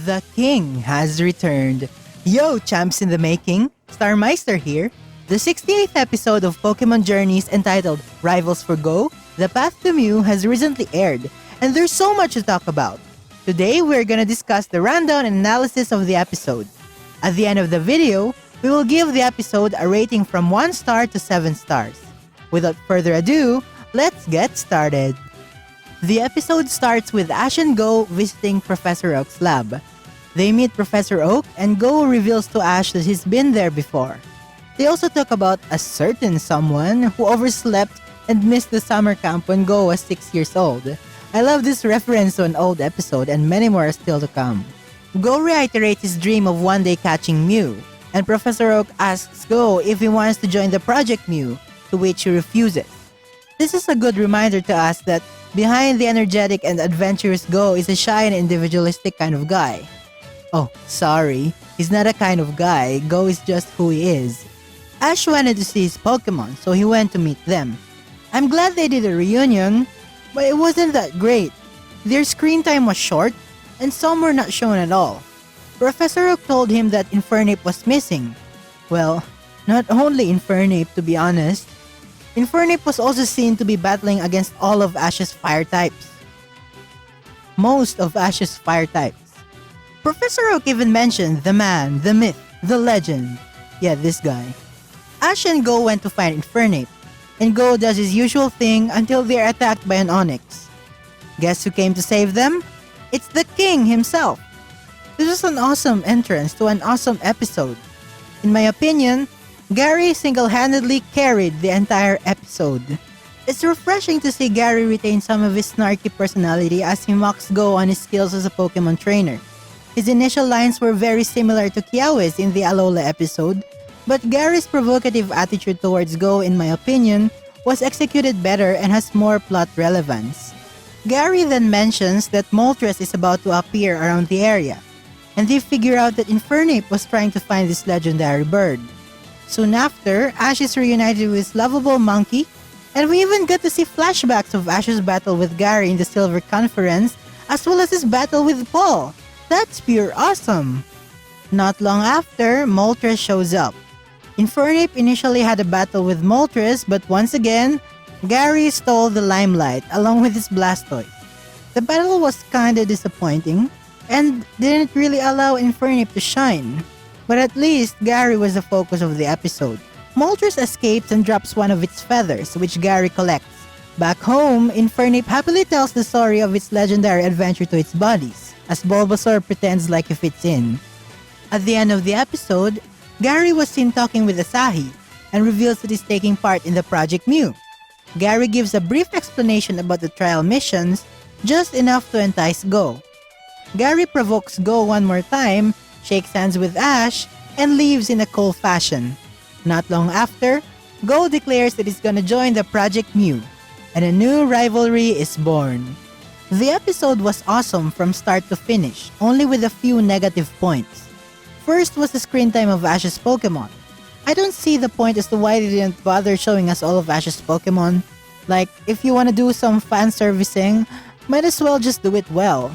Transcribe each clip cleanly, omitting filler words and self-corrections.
The king has returned. Yo, champs in the making, Starmeistr here. The 68th episode of Pokemon Journeys entitled Rivals for Go, The Path to Mew has recently aired, and there's so much to talk about. Today, we're gonna discuss the rundown and analysis of the episode. At the end of the video, we will give the episode a rating from 1 star to 7 stars. Without further ado, let's get started. The episode starts with Ash and Go visiting Professor Oak's lab. They meet Professor Oak and Go reveals to Ash that he's been there before. They also talk about a certain someone who overslept and missed the summer camp when Go was 6 years old. I love this reference to an old episode and many more are still to come. Go reiterates his dream of one day catching Mew, and Professor Oak asks Go if he wants to join the Project Mew, to which he refuses. This is a good reminder to us that behind the energetic and adventurous Go is a shy and individualistic kind of guy. Oh, sorry, he's not a kind of guy, Go is just who he is. Ash wanted to see his Pokemon, so he went to meet them. I'm glad they did a reunion, but it wasn't that great. Their screen time was short, and some were not shown at all. Professor Oak told him that Infernape was missing. Well, not only Infernape to be honest. Infernape was also seen to be battling against all of Ash's fire types. Most of Ash's fire types. Professor Oak even mentioned the man, the myth, the legend. Yeah, this guy. Ash and Go went to find Infernape, and Go does his usual thing until they're attacked by an Onix. Guess who came to save them? It's the king himself. This was an awesome entrance to an awesome episode. In my opinion, Gary single-handedly carried the entire episode. It's refreshing to see Gary retain some of his snarky personality as he mocks Go on his skills as a Pokemon trainer. His initial lines were very similar to Kiawe's in the Alola episode, but Gary's provocative attitude towards Go, in my opinion, was executed better and has more plot relevance. Gary then mentions that Moltres is about to appear around the area, and they figure out that Infernape was trying to find this legendary bird. Soon after, Ash is reunited with his lovable monkey, and we even get to see flashbacks of Ash's battle with Gary in the Silver Conference, as well as his battle with Paul. That's pure awesome! Not long after, Moltres shows up. Infernape initially had a battle with Moltres, but once again, Gary stole the limelight along with his Blastoise. The battle was kinda disappointing, and didn't really allow Infernape to shine. But at least, Gary was the focus of the episode. Moltres escapes and drops one of its feathers, which Gary collects. Back home, Infernape happily tells the story of its legendary adventure to its buddies, as Bulbasaur pretends like he fits in. At the end of the episode, Gary was seen talking with Asahi, and reveals that he's taking part in the Project Mew. Gary gives a brief explanation about the trial missions, just enough to entice Go. Gary provokes Go one more time, shakes hands with Ash, and leaves in a cool fashion. Not long after, Go declares that he's gonna join the Project Mew, and a new rivalry is born. The episode was awesome from start to finish, only with a few negative points. First was the screen time of Ash's Pokemon. I don't see the point as to why they didn't bother showing us all of Ash's Pokemon. Like, if you wanna do some fan servicing, might as well just do it well.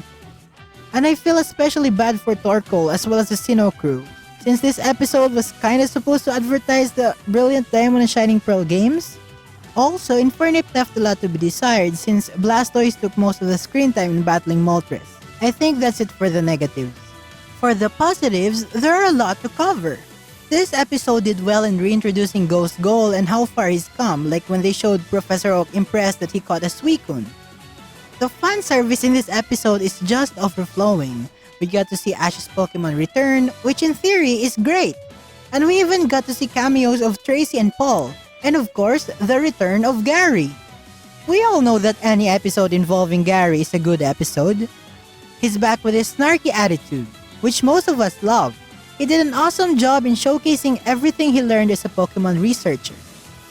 And I feel especially bad for Torkoal as well as the Sinnoh crew, since this episode was kinda supposed to advertise the Brilliant Diamond and Shining Pearl games. Also, Infernape left a lot to be desired since Blastoise took most of the screen time in battling Moltres. I think that's it for the negatives. For the positives, there are a lot to cover. This episode did well in reintroducing Go's goal and how far he's come, like when they showed Professor Oak impressed that he caught a Suicune. The fan service in this episode is just overflowing. We got to see Ash's Pokemon return, which in theory is great. And we even got to see cameos of Tracey and Paul, and of course, the return of Gary. We all know that any episode involving Gary is a good episode. He's back with his snarky attitude, which most of us love. He did an awesome job in showcasing everything he learned as a Pokemon researcher.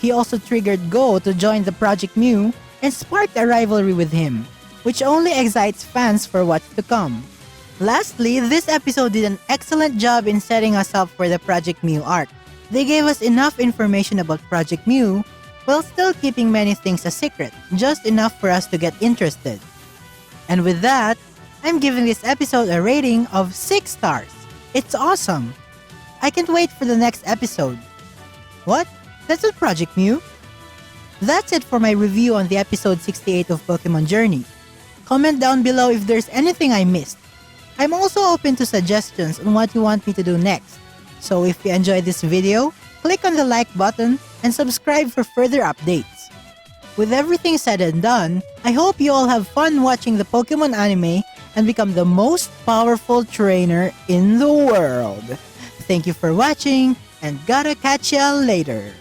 He also triggered Go to join the Project Mew and sparked a rivalry with him, which only excites fans for what's to come. Lastly, this episode did an excellent job in setting us up for the Project Mew arc. They gave us enough information about Project Mew, while still keeping many things a secret, just enough for us to get interested. And with that, I'm giving this episode a rating of 6 stars. It's awesome. I can't wait for the next episode. What? That's not Project Mew? That's it for my review on the episode 68 of Pokemon Journey. Comment down below if there's anything I missed. I'm also open to suggestions on what you want me to do next. So if you enjoyed this video, click on the like button and subscribe for further updates. With everything said and done, I hope you all have fun watching the Pokemon anime and become the most powerful trainer in the world. Thank you for watching and gotta catch ya later.